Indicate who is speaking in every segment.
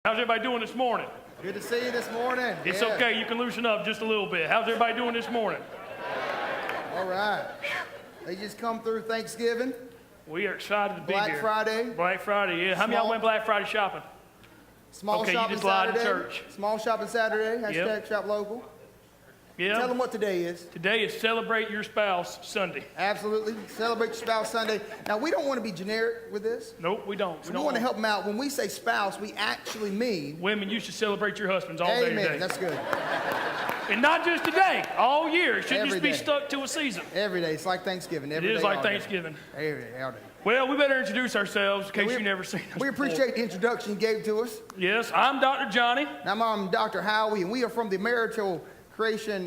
Speaker 1: How's everybody doing this morning?
Speaker 2: Good to see you this morning.
Speaker 1: It's okay. You can loosen up just a little bit. How's everybody doing this morning?
Speaker 2: All right. They just come through Thanksgiving.
Speaker 1: We are excited to be here.
Speaker 2: Black Friday.
Speaker 1: Black Friday, yeah. How many of y'all went Black Friday shopping?
Speaker 2: Small
Speaker 1: okay,
Speaker 2: shopping
Speaker 1: you just lied
Speaker 2: Saturday.
Speaker 1: in church.
Speaker 2: Small shopping Saturday. Hashtag
Speaker 1: Yep.
Speaker 2: shop local.
Speaker 1: Yeah.
Speaker 2: Tell them what today is.
Speaker 1: Today is Celebrate Your Spouse Sunday.
Speaker 2: Absolutely. Celebrate your spouse Sunday. Now, we don't want to be generic with this.
Speaker 1: Nope, we don't.
Speaker 2: We want to help them out. When we say spouse, we actually mean...
Speaker 1: Women, you should celebrate your husbands all day today.
Speaker 2: Amen. That's good.
Speaker 1: And not just today, all year. It shouldn't
Speaker 2: Every
Speaker 1: just be
Speaker 2: day.
Speaker 1: stuck to a season.
Speaker 2: Every day. It's like Thanksgiving. Every
Speaker 1: It is
Speaker 2: day,
Speaker 1: like
Speaker 2: all day.
Speaker 1: Thanksgiving.
Speaker 2: Every day, all day.
Speaker 1: Well, we better introduce ourselves in case you've never seen us
Speaker 2: We
Speaker 1: before.
Speaker 2: appreciate the introduction you gave to us.
Speaker 1: Yes, I'm Dr. Johnny.
Speaker 2: And I'm Dr. Howie, and we are from the Marital Creation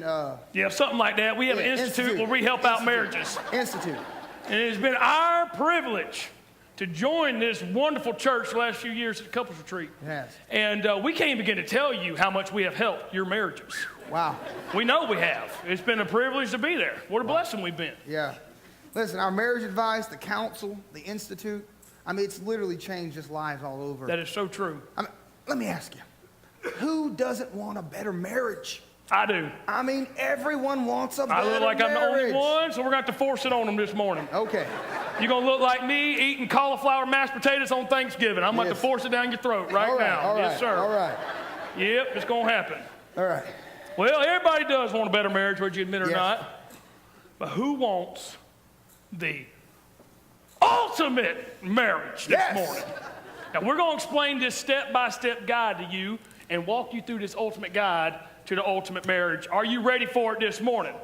Speaker 1: Yeah, something like that. We have an institute where we help out marriages.
Speaker 2: Institute.
Speaker 1: And it has been our privilege to join this wonderful church the last few years at the couples retreat.
Speaker 2: It has.
Speaker 1: And we can't begin to tell you how much we have helped your marriages.
Speaker 2: Wow.
Speaker 1: We know we have. It's been a privilege to be there. What a blessing we've been.
Speaker 2: Yeah. Listen, our marriage advice, the counsel, the institute, I mean, it's literally changed just lives all over.
Speaker 1: That is so true.
Speaker 2: I mean, let me ask you, who doesn't want a better marriage?
Speaker 1: I do.
Speaker 2: I mean, everyone wants a better
Speaker 1: I look like
Speaker 2: marriage.
Speaker 1: I'm the only one, so we're going to have to force it on them this morning.
Speaker 2: Okay.
Speaker 1: You're going to look like me eating cauliflower mashed potatoes on Thanksgiving. I'm going to force it down your throat right now.
Speaker 2: All right,
Speaker 1: yes, sir.
Speaker 2: all right.
Speaker 1: Yep, it's going to happen.
Speaker 2: All right.
Speaker 1: Well, everybody does want a better marriage, whether you admit it or
Speaker 2: Yes.
Speaker 1: not. But who wants the ultimate marriage this morning? Now, we're going to explain this step-by-step guide to you and walk you through this ultimate guide to the ultimate marriage. Are you ready for it this morning?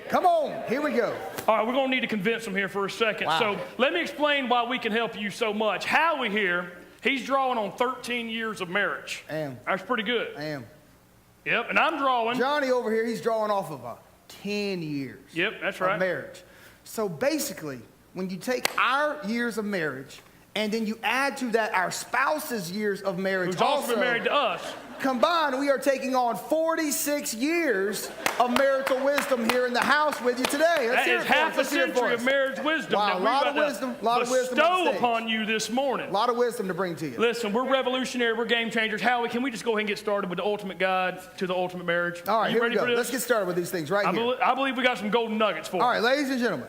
Speaker 2: Come on, here we go.
Speaker 1: All right, we're going to need to convince them here for a second.
Speaker 2: Wow.
Speaker 1: So let me explain why we can help you so much. Howie here, he's drawing on 13 years of marriage.
Speaker 2: I am.
Speaker 1: That's pretty good.
Speaker 2: I am.
Speaker 1: Yep, and I'm drawing.
Speaker 2: Johnny over here, he's drawing off of 10 years.
Speaker 1: Yep, that's
Speaker 2: of
Speaker 1: right.
Speaker 2: marriage. So basically, when you take our years of marriage and then you add to that our spouse's years of marriage,
Speaker 1: Who's also been married to us.
Speaker 2: Combined, we are taking on 46 years of marital wisdom here in the house with you today.
Speaker 1: That is half a century of marriage wisdom.
Speaker 2: Wow,
Speaker 1: that
Speaker 2: a lot of
Speaker 1: we're
Speaker 2: wisdom,
Speaker 1: about to
Speaker 2: lot of wisdom on
Speaker 1: bestow
Speaker 2: stage.
Speaker 1: upon you this morning.
Speaker 2: A lot of wisdom to bring to you.
Speaker 1: Listen, we're revolutionary, we're game changers. Howie, can we just go ahead and get started with the ultimate guide to the ultimate marriage?
Speaker 2: All right,
Speaker 1: you
Speaker 2: here
Speaker 1: ready
Speaker 2: we go.
Speaker 1: for this?
Speaker 2: Let's get started with these things right here.
Speaker 1: I believe we got some golden nuggets for you.
Speaker 2: All right, ladies and gentlemen,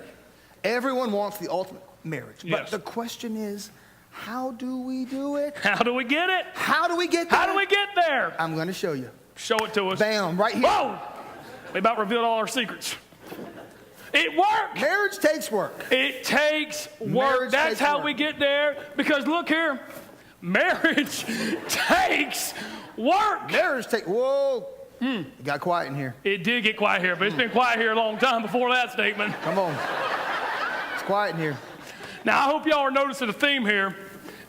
Speaker 2: everyone wants the ultimate marriage. But
Speaker 1: Yes.
Speaker 2: the question is, how do we do it?
Speaker 1: How do we get it?
Speaker 2: How do we get there?
Speaker 1: How do we get there?
Speaker 2: I'm going to show you.
Speaker 1: Show it to us.
Speaker 2: Bam, right here.
Speaker 1: Whoa! We about revealed all our secrets. It works.
Speaker 2: Marriage takes work.
Speaker 1: It takes work.
Speaker 2: Marriage
Speaker 1: That's
Speaker 2: takes
Speaker 1: how
Speaker 2: work.
Speaker 1: we get there. Because look here, marriage takes work.
Speaker 2: Marriage takes, whoa. It got quiet in here.
Speaker 1: It did get quiet here, but it's been quiet here a long time before that statement.
Speaker 2: Come on. It's quiet in here.
Speaker 1: Now, I hope y'all are noticing a theme here,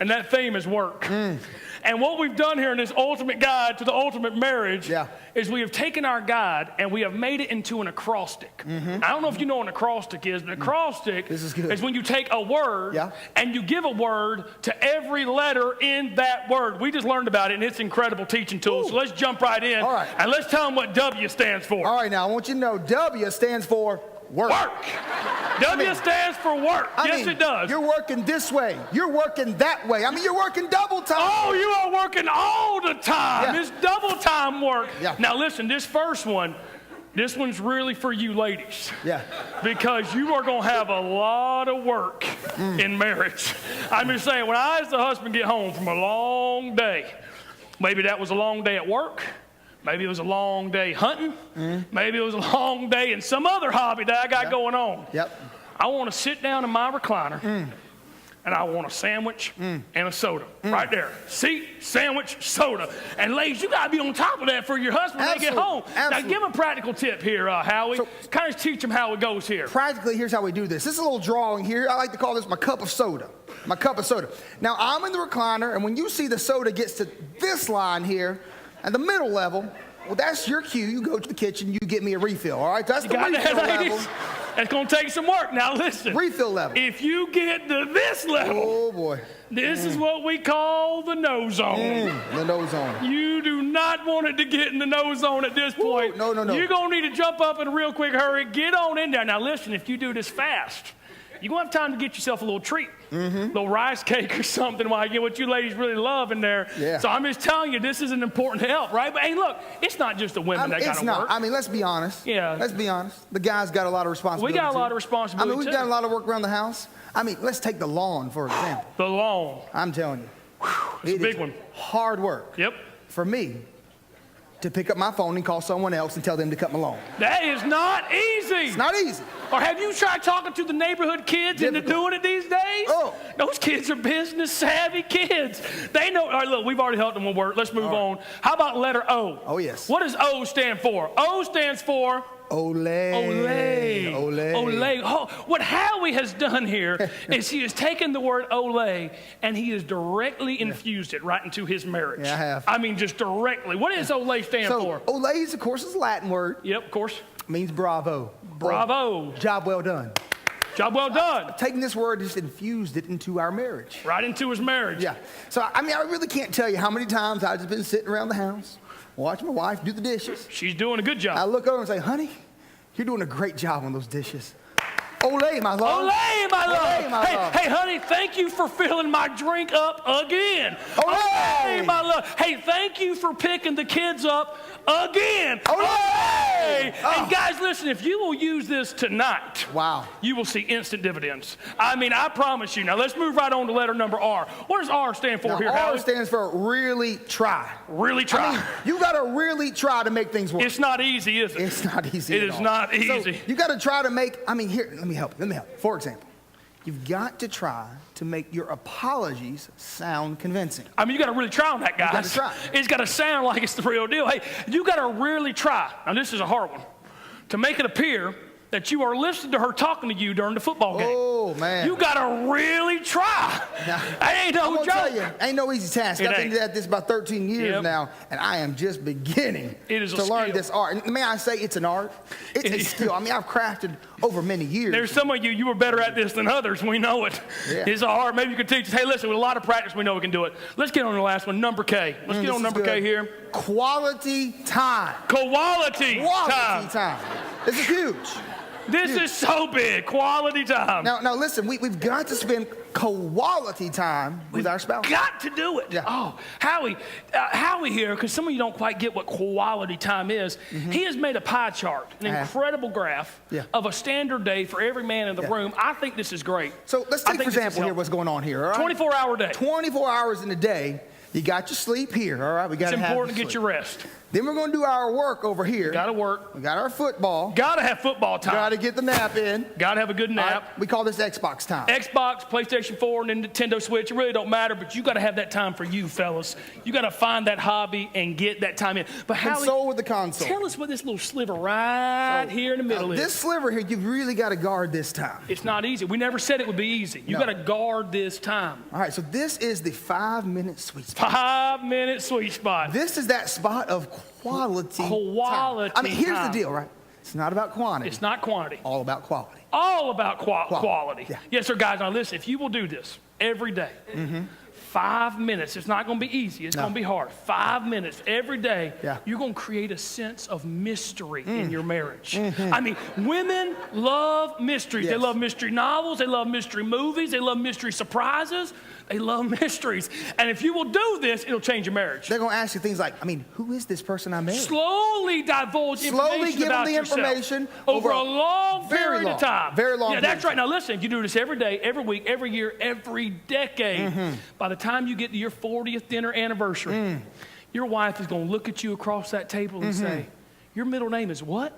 Speaker 1: and that theme is work. And what we've done here in this ultimate guide to the ultimate marriage is we have taken our guide and we have made it into an acrostic. I don't know if you know what an acrostic is, but an acrostic is when you take a word and you give a word to every letter in that word. We just learned about it, and it's an incredible teaching tool. So let's jump right in, and let's tell them what W stands for.
Speaker 2: All right, now I want you to know W stands for work.
Speaker 1: Work. W stands for work. Yes, it does.
Speaker 2: You're working this way. You're working that way. I mean, you're working double time.
Speaker 1: Oh, you are working all the time. It's double time work. Now listen, this first one, this one's really for you ladies. Because you are going to have a lot of work in marriage. I'm just saying, when I as the husband get home from a long day, maybe that was a long day at work, maybe it was a long day hunting, maybe it was a long day in some other hobby that I got going on. I want to sit down in my recliner and I want a sandwich and a soda. Right there. Seat, sandwich, soda. And ladies, you got to be on top of that for your husband when they get home. Now, give a practical tip here, Howie. Kind of teach them how it goes here.
Speaker 2: Practically, here's how we do this. This is a little drawing here. I like to call this my cup of soda. My cup of soda. Now, I'm in the recliner, and when you see the soda gets to this line here, at the middle level, well, that's your cue. You go to the kitchen, you get me a refill, all right? That's the refill level.
Speaker 1: It's going to take some work. Now, listen.
Speaker 2: Refill level.
Speaker 1: If you get to this level,
Speaker 2: oh, boy.
Speaker 1: This is what we call the no zone.
Speaker 2: The no zone.
Speaker 1: You do not want it to get in the no zone at this point.
Speaker 2: No.
Speaker 1: You're going to need to jump up in a real quick hurry. Get on in there. Now, listen, if you do this fast, you're going to have time to get yourself a little treat. A little rice cake or something while you get what you ladies really love in there.
Speaker 2: Yeah.
Speaker 1: So I'm just telling you, this is an important help, right? But hey, look, it's not just the women that got to work.
Speaker 2: It's not. I mean, let's be honest.
Speaker 1: Yeah.
Speaker 2: Let's be honest. The guys got a lot of responsibility.
Speaker 1: We got a lot of responsibility,
Speaker 2: I mean, we've got a lot of work around the house. I mean, let's take the lawn, for example.
Speaker 1: The lawn.
Speaker 2: I'm telling you.
Speaker 1: It's a big one.
Speaker 2: Hard work.
Speaker 1: Yep.
Speaker 2: For me to pick up my phone and call someone else and tell them to cut my lawn.
Speaker 1: That is not easy.
Speaker 2: It's not easy.
Speaker 1: Or have you tried talking to the neighborhood kids into doing it these days?
Speaker 2: Oh.
Speaker 1: Those kids are business savvy kids. They know. All right, look, we've already helped them with work. Let's move on. How about letter O?
Speaker 2: Oh, yes.
Speaker 1: What does O stand for? O stands for
Speaker 2: Olay.
Speaker 1: Olay.
Speaker 2: Olay.
Speaker 1: Olay. Oh, what Howie has done here is he has taken the word Olay and he has directly infused it right into his marriage.
Speaker 2: Yeah, I have.
Speaker 1: I mean, just directly. What does Olay stand for?
Speaker 2: Olay, of course, is a Latin word.
Speaker 1: Yep, of course.
Speaker 2: Means bravo.
Speaker 1: Bravo.
Speaker 2: Job well done.
Speaker 1: Job well done.
Speaker 2: Taking this word, just infused it into our marriage.
Speaker 1: Right into his marriage.
Speaker 2: Yeah. So, I mean, I really can't tell you how many times I've just been sitting around the house, watching my wife do the dishes.
Speaker 1: She's doing a good job.
Speaker 2: I look over and say, honey, you're doing a great job on those dishes. Olay, my love.
Speaker 1: Olay, my love.
Speaker 2: Olay, my love.
Speaker 1: Hey, honey, thank you for filling my drink up again.
Speaker 2: Olay,
Speaker 1: my love. Hey, thank you for picking the kids up again.
Speaker 2: Olay.
Speaker 1: Oh. And guys, listen, if you will use this tonight,
Speaker 2: wow,
Speaker 1: you will see instant dividends. I mean, I promise you. Now, let's move right on to letter number R. What does R stand for here,
Speaker 2: R
Speaker 1: Howie?
Speaker 2: stands for really try.
Speaker 1: Really try.
Speaker 2: I mean, you got to really try to make things work.
Speaker 1: It's not easy, is it?
Speaker 2: It's not easy
Speaker 1: It
Speaker 2: at
Speaker 1: is
Speaker 2: all.
Speaker 1: not easy.
Speaker 2: So you got to try to make, I mean, here, let me help. For example, you've got to try to make your apologies sound convincing.
Speaker 1: I mean, you got to really try on that, guys.
Speaker 2: You got to try.
Speaker 1: It's got to sound like it's the real deal. Hey, you got to really try. Now, this is a hard one. To make it appear that you are listening to her talking to you during the football game.
Speaker 2: Oh, man.
Speaker 1: You got to really try.
Speaker 2: Now,
Speaker 1: ain't no joke.
Speaker 2: Tell you, ain't no easy task. I've been at this about 13 years now, and I am just beginning to learn this art. And may I say, it's an art. It's a skill. I mean, I've crafted over many years.
Speaker 1: There's some of you were better at this than others. We know it.
Speaker 2: Yeah.
Speaker 1: It's a art. Maybe you could teach us. Hey, listen, with a lot of practice, we know we can do it. Let's get on the last one, number K. Let's get on number K here.
Speaker 2: Quality time.
Speaker 1: Quality time.
Speaker 2: This is huge.
Speaker 1: This is so big. Quality time.
Speaker 2: Now listen, we've got to spend quality time with our spouse.
Speaker 1: Got to do it.
Speaker 2: Yeah.
Speaker 1: Oh, Howie here, because some of you don't quite get what quality time is. He has made a pie chart, an incredible graph of a standard day for every man in the room. I think this is great.
Speaker 2: So let's take, for example, here what's going on here. All right?
Speaker 1: 24-hour day.
Speaker 2: 24 hours in a day. You got your sleep here, all right?
Speaker 1: It's important to get your rest.
Speaker 2: Then we're going to do our work over here.
Speaker 1: Got to work.
Speaker 2: We got our football.
Speaker 1: Got to have football time.
Speaker 2: Got to get the nap in.
Speaker 1: Got to have a good nap.
Speaker 2: Right. We call this Xbox time.
Speaker 1: Xbox, PlayStation 4, and Nintendo Switch. It really don't matter, but you got to have that time for you, fellas. You got to find that hobby and get that time in. But Howie,
Speaker 2: console with the console.
Speaker 1: Tell us what this little sliver right here in the middle is.
Speaker 2: This sliver here, you've really got to guard this time.
Speaker 1: It's not easy. We never said it would be easy. You got to guard this time.
Speaker 2: All right, so this is the 5-minute sweet spot.
Speaker 1: 5-minute sweet spot.
Speaker 2: This is that spot of quality time. I mean, here's the deal, right? It's not about quantity.
Speaker 1: It's not quantity.
Speaker 2: All about quality.
Speaker 1: All about quality.
Speaker 2: Yeah.
Speaker 1: Yes, sir, guys. Now, listen, if you will do this every day, 5 minutes, it's not going to be easy. It's going to be hard. 5 minutes every day, you're going to create a sense of mystery in your marriage. I mean, women love mysteries. Yes. They love mystery novels. They love mystery movies. They love mystery surprises. They love mysteries. And if you will do this, it'll change your marriage.
Speaker 2: They're going to ask you things like, I mean, who is this person I married?
Speaker 1: Slowly divulge information about yourself. Slowly give them the information over a long period of time.
Speaker 2: Very long period.
Speaker 1: Yeah, that's right. Now listen, if you do this every day, every week, every year, every decade, by the time you get to your 40th dinner anniversary, your wife is going to look at you across that table and say, your middle name is what?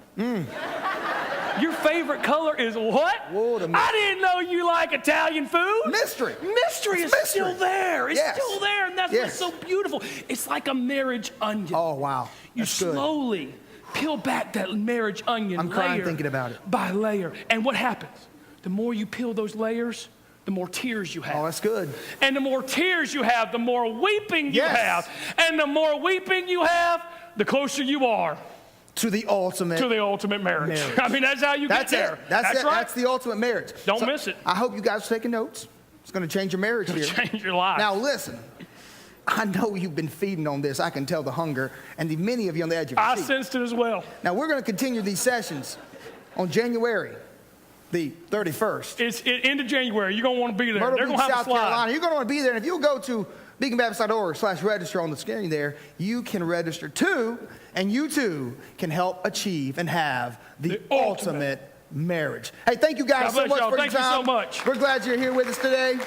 Speaker 1: Your favorite color is what? I didn't know you like Italian food.
Speaker 2: Mystery.
Speaker 1: Mystery is still there. It's still there, and that's what's so beautiful. It's like a marriage onion.
Speaker 2: Oh, wow.
Speaker 1: You slowly peel back that marriage onion
Speaker 2: I'm crying thinking about it.
Speaker 1: By layer. And what happens? The more you peel those layers, the more tears you have.
Speaker 2: Oh, that's good.
Speaker 1: And the more tears you have, the more weeping you have. And the more weeping you have, the closer you are
Speaker 2: to the ultimate marriage.
Speaker 1: I mean, that's how you get there.
Speaker 2: That's
Speaker 1: right.
Speaker 2: That's the ultimate marriage.
Speaker 1: Don't miss it.
Speaker 2: I hope you guys are taking notes. It's going to change your marriage here.
Speaker 1: Change your life.
Speaker 2: Now, listen. I know you've been feeding on this. I can tell the hunger and the many of you on the edge of your seat.
Speaker 1: I sensed it as well.
Speaker 2: Now, we're going to continue these sessions on January The 31st.
Speaker 1: It's end of January. You're going to want to be there.
Speaker 2: Myrtle
Speaker 1: They're
Speaker 2: Beach,
Speaker 1: going to have
Speaker 2: South
Speaker 1: a slide.
Speaker 2: Carolina. You're going to want to be there. And if you go to beaconbaptist.org/register on the screen there, you can register too, and you too can help achieve and have the ultimate marriage. Hey, thank you guys so much for your time.
Speaker 1: Thank you so much.
Speaker 2: We're glad you're here with us today.